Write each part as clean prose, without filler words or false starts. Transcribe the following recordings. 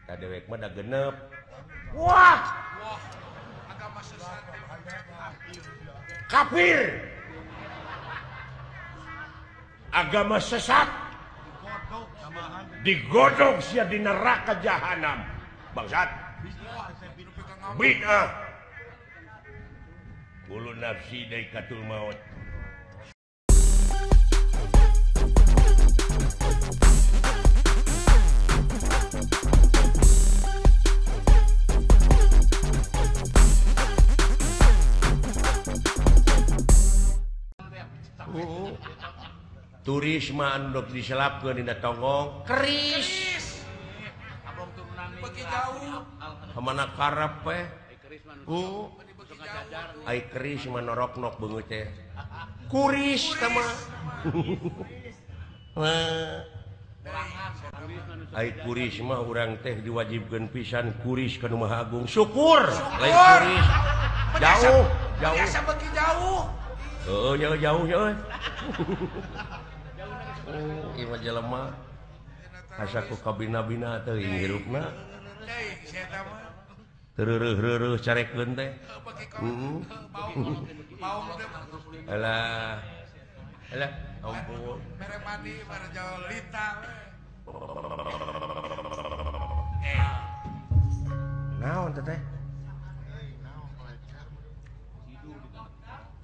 tak dewek mah da genep. Wah, agama sesat. Kafir. Agama sesat. Digodok sia di neraka jahanam. Bangsat. Bid'ah. Ulu nafsi daikatul maut. Turis mah andok diselapkeun dina tonggong keris. Bagi jauh. Hamana karep we. Ai keris mah norok-nok beungeut teh. Kuris tah mah. Ai kuris mah urang teh diwajibkeun pisan kuris ka Nu Maha Agung. Syukur lain kuris. Jauh, jauh. Biasa bagi jauh. Heeh, jauh euy. Ieu mah jelema asa ku kabina-bina teuing hirupna. Deui saya mah. Tereureureuh carekeun teh. Mau Alah. Alah, ampun. mere mandi mere jauh lita. Naon teh teh?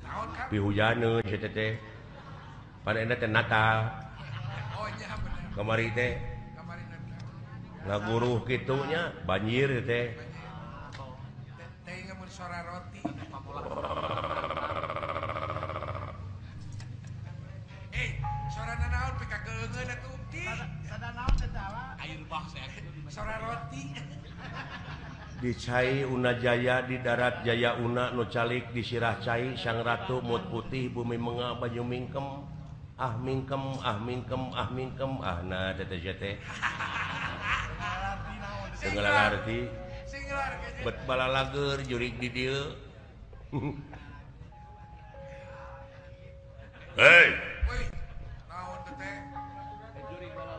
Naon kan? Pihujaneun si teh. Padahal teh Natal. Oh nya bener. Kamari teh Kemarin ngaguruh kitu nya banjir teh. teh ngemun suara roti. Suara naon pika keungeun atuh di. Sada naon teh tala? Air bah saya. Suara roti. Di Cai Una Jaya di darat Jaya Una nu calik di sirah Cai sang ratu mut putih bumi menga banyu mingkem. Ah mingkem, ah mingkem, ah mingkem, ah nah teh teh. Segala arti. Singlar kayaknya. Bet balalager jurig di dieu. Hei, Woi, naon teh teh?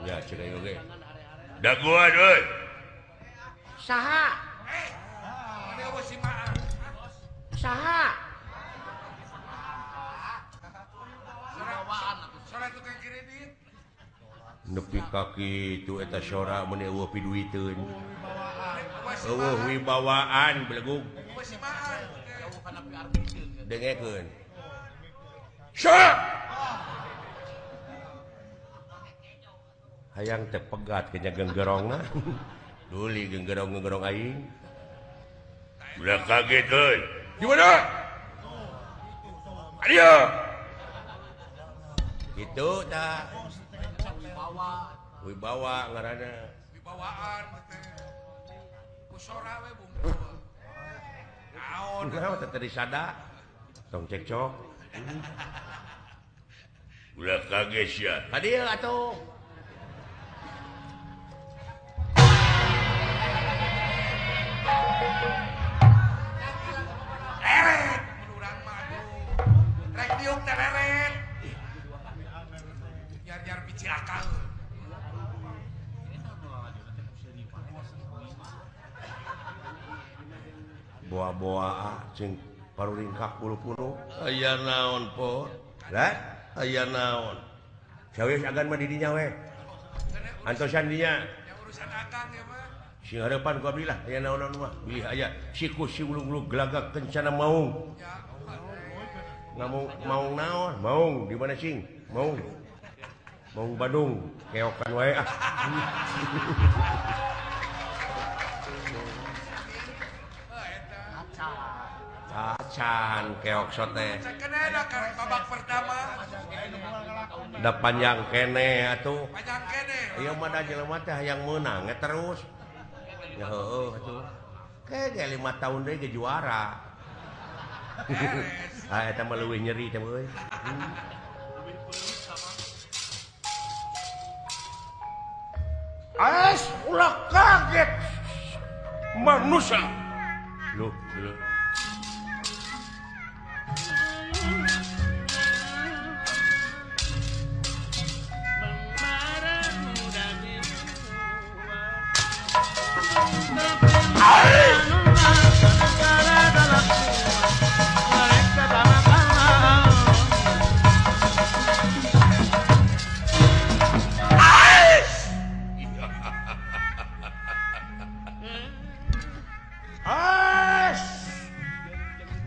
ya cerai oge. Daguan euy. Saha? Ada apa sih mak? Saha? Suara tukang kredit. Nepi kaki itu eta sora mun eueuh piduiteun. Eueuh wibawaan belegug. Apa sih mak? Dengekeun. Syah! Hayang teh pegat kenya genggerongna. Duli genggerong-genggerong aing. Udah kaget euy. Di mana? Adio. Gitu tah. Wibawa ngaranna. Wibawaan teh. Kusora we bumbu. Naon? Naon teh tadi sada? Tong cekcok. Udah kaget sia. Hadieu atuh. Leret, menurang madu. Rek diuk teh leret. Jar-jar biji akal. Boa-boa cing paruringkak puluh-puluh. Aya naon po? Lah, aya naon? Saweus agan mah di dinya we. Antosan dinya. Yang urusan akang ya mah. Sing harapan ku abdi lah aya naon-naon mah. Bilih aya sikus si ulung-ulung gelagak kencana maung. Ya, Ngamung maung naon? Maung di mana cing? Maung. Maung Bandung. Keokan wae ah. Acan keok sote. kena ada karek babak pertama. Da panjang kene atuh. Panjang kene. Ieu mah da jelema teh hayang meunang terus. Ya heueuh atuh. Ke 5 tahun deui ge juara. Beres. Ah eta mah leuwih nyeri teh euy. Ais ulah kaget. Manusia. Loh, loh.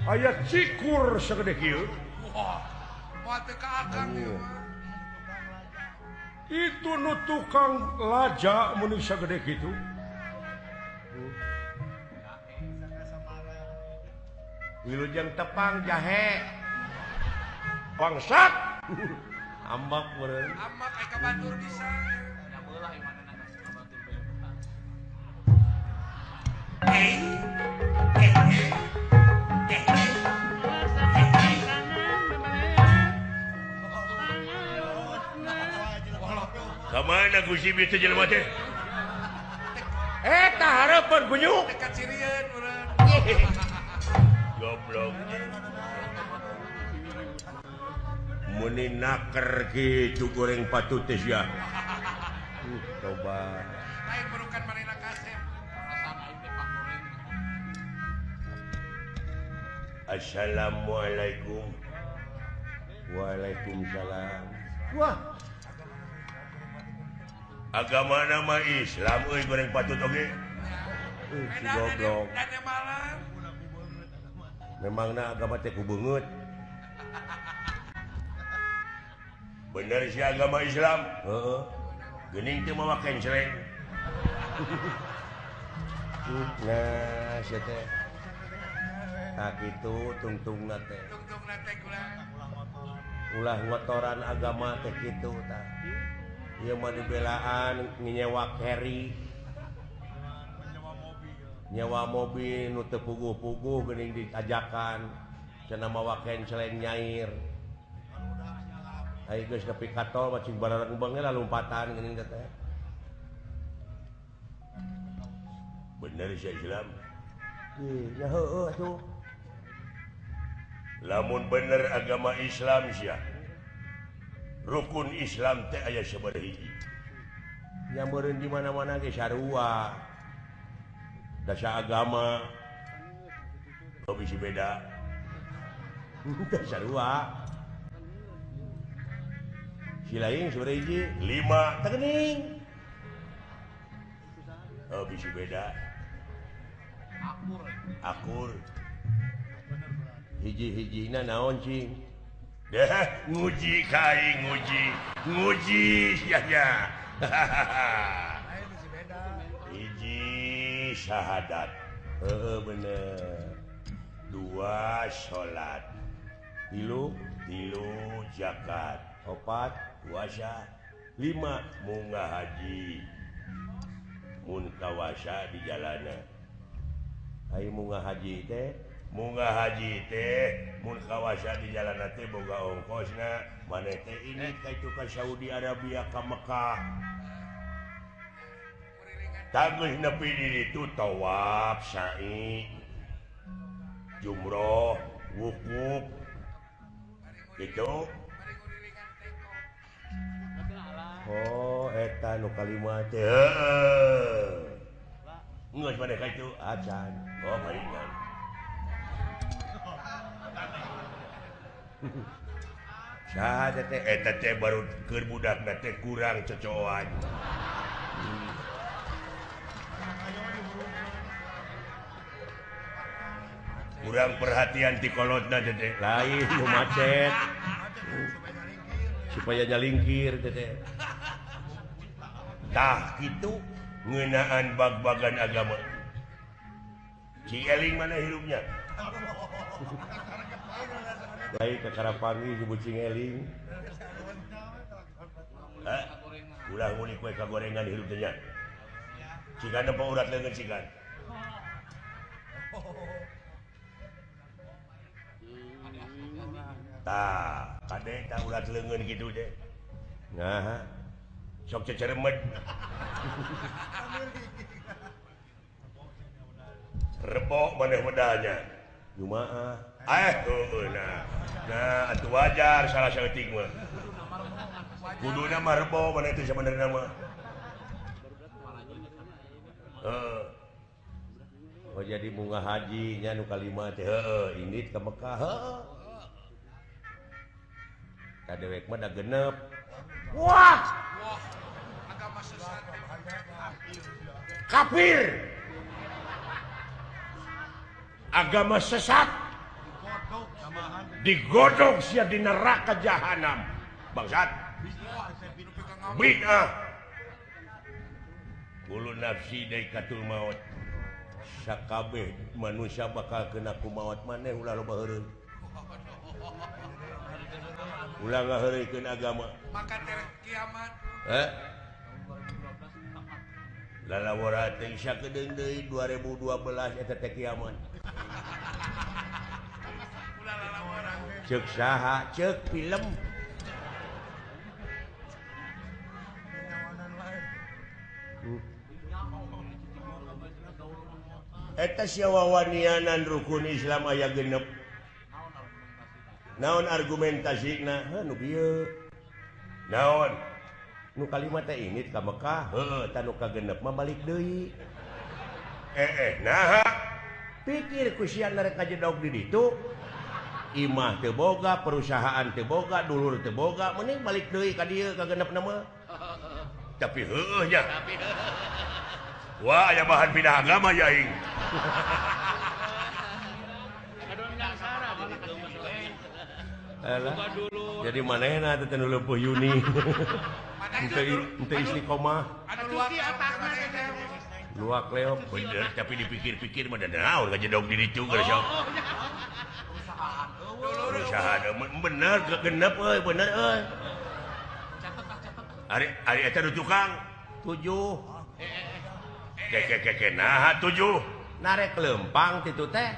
Ayat cikur segede kieu. Wah, mati ke akang ieu. Itu nu tukang laja mun sagede kitu. Wilujeng tepang jahe. Bangsat. Ambak meureun. Amak eka batur bisa. Kamana Gusti bieu jelema teh? Eta hareupeun gunyuk. Dekat Sirieun urang. Goblok. Muni naker kitu goreng patut teh sia. Coba. Lain berukan manehna kasep. Rasana aing teh Pak goreng. Assalamualaikum. Waalaikumsalam. Wah. Agama nama Islam euy goreng patut oge. Si goblok. Dane malam. Memangna agama teh ku beungeut. Bener si agama Islam. Heeh. Geuning teu mawa kenceleng. Nah, sia teh. Tah kitu tungtungna teh. Tungtungna teh kulang. Ulah ngotoran agama teh kitu tah. Ieu mah dibelaan nyewa carry. Nyewa mobil nu teu puguh-puguh geuning diajakan. Cenah mawa kenceleng nyair. Ai geus nepi ka tol macing barareng beung lah lompatan geuning teh. Bener si Islam. Ya heueuh atuh. Lamun bener agama Islam sia. Rukun Islam teh aya sabaraha hiji. Nya meureun di mana-mana ge sarua. Dasa agama lo bisi beda. Sarua. Si lain sabaraha hiji? 5 teu geuning. Oh bisi beda. Akur. Hiji-hijina naon cing? Dah nguji kai nguji ya. Hiji syahadat. Bener. 2 salat. 3 zakat. 4 puasa. 5 munggah haji. Mun kawasa di jalanan. Ai munggah haji teh mun kawasa di jalan teh boga ongkosna maneh teh ini kaitu ka Saudi Arabia ka Mekah tangeuh nepi di ditu tawaf sa'i jumroh wukuf gitu. Oh eta nu kalimat teh heeh geus maneh kaitu acan oh palingan. Saha teh eta teh baru keur budakna teh kurang cocokan. Kurang perhatian ti kolotna teh. Lain nu macet. Supaya nyalingkir teh. Tah kitu ngeunaan bag-bagan agama. Ci eling mana hirupnya? Baik ke Karapangi disebut cing eling. Ulah ngulik kue kagorengan hirup teh nya. Cikan apa urat leungeun cikan? Tah, kade tah urat leungeun kitu teh. Nah, sok ceceremed. Rebok maneh medanya. Jumaah. Nah, atuh wajar salah saeutik mah. Kuduna mah rebo maneh teh sabenerna mah. Oh jadi bunga hajinya nu kalimat heeh ini ke Mekah heeh. Kadewek mah da genep. Wah, agama sesat. Kafir. Agama sesat. Digodok sia di neraka jahanam. Bangsat. Bid'ah. Ulu nafsi dari katul maut. Sakabeh manusia bakal kena ku maut maneh ulah loba heureun. Ulah ngaheureuykeun agama. Maka terek kiamat. Lalawara teh sakedeung deui 2012 eta teh kiamat. Ulah lalawara. Ceuk saha? Ceuk film. Eta syawawanianan rukun Islam aya genep. Naon argumentasina? Nu bieu. Naon? Nu kalimat teh ini ka Mekah, heuh, tah nu kagenep mah balik deui. Nah. Pikir ku sia rek kajedog di ditu. Imah teu boga, perusahaan teu boga, dulur teu boga, mending balik deui ka dieu kagenepna mah. Tapi heueuh nya. Wah, aya bahan pindah agama ya aing. Jadi manehna teh nu leupuh Yuni. Ente istiqomah. Luak leok bener tapi dipikir-pikir mah da naon kajedog di ditu geus. Perusahaan bener genep euy bener euy. Ari eta nu tukang 7. Keke nah 7. Narek lempang titu teh.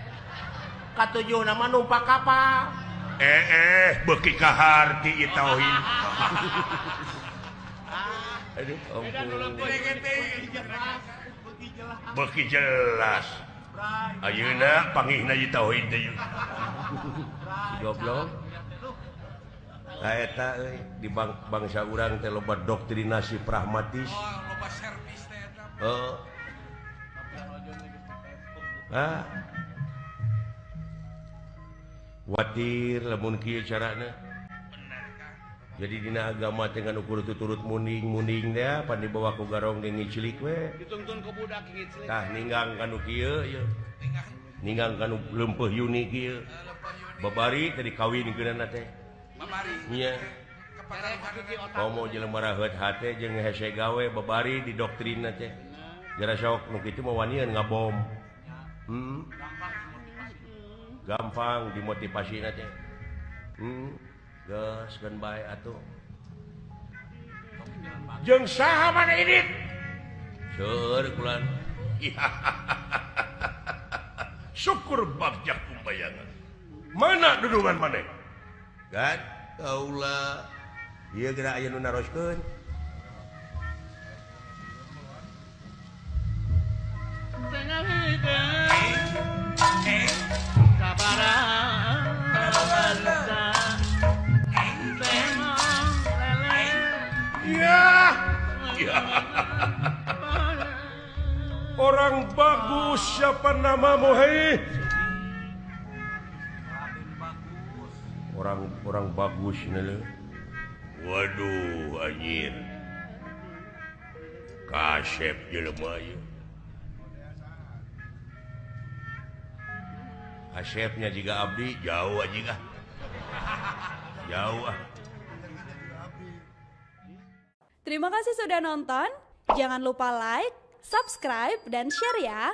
Ka 7 nama numpak kapal. Beki kaharti ieu tauhid. Aduh, ampun. Beki jelas. Ayeuna panggihna ieu tauhid teh. Goblok. Eta euy di bangsa urang teh loba doktrinasi pragmatis. Loba servis teh eta. Watir lamun kieu carana. Jadi dina agama teh nganu kudu tuturut munding teh pan dibawa ku garong deui ngicilik we. Dituntun ku budak ngicilik. Tah ninggang kanu kieu ye. Ninggang kanu leumpeuh Yuni kieu. Babari teh dikawinkeunana teh. Babari. Iya. Komo jelema raheut hate jeung hese gawe babari di doktrinna teh. Gara sok nu kitu mah wanian ngabom. Gampang dimotivasina teh. Geuskeun bae atuh. Jeung saha maneh ini? Seueur kulan. Syukur bagjak kumbayangan. Mana dudungan maneh? Gan kaula ieu geura aya nu naroskeun. Orang bagus siapa namamu hei? Orang bagus nih. Waduh anjir. Kasep jelema ieu. Kasepnya juga abdi jauh aja. Jauh ah. Terima kasih sudah nonton. Jangan lupa like, subscribe, dan share ya.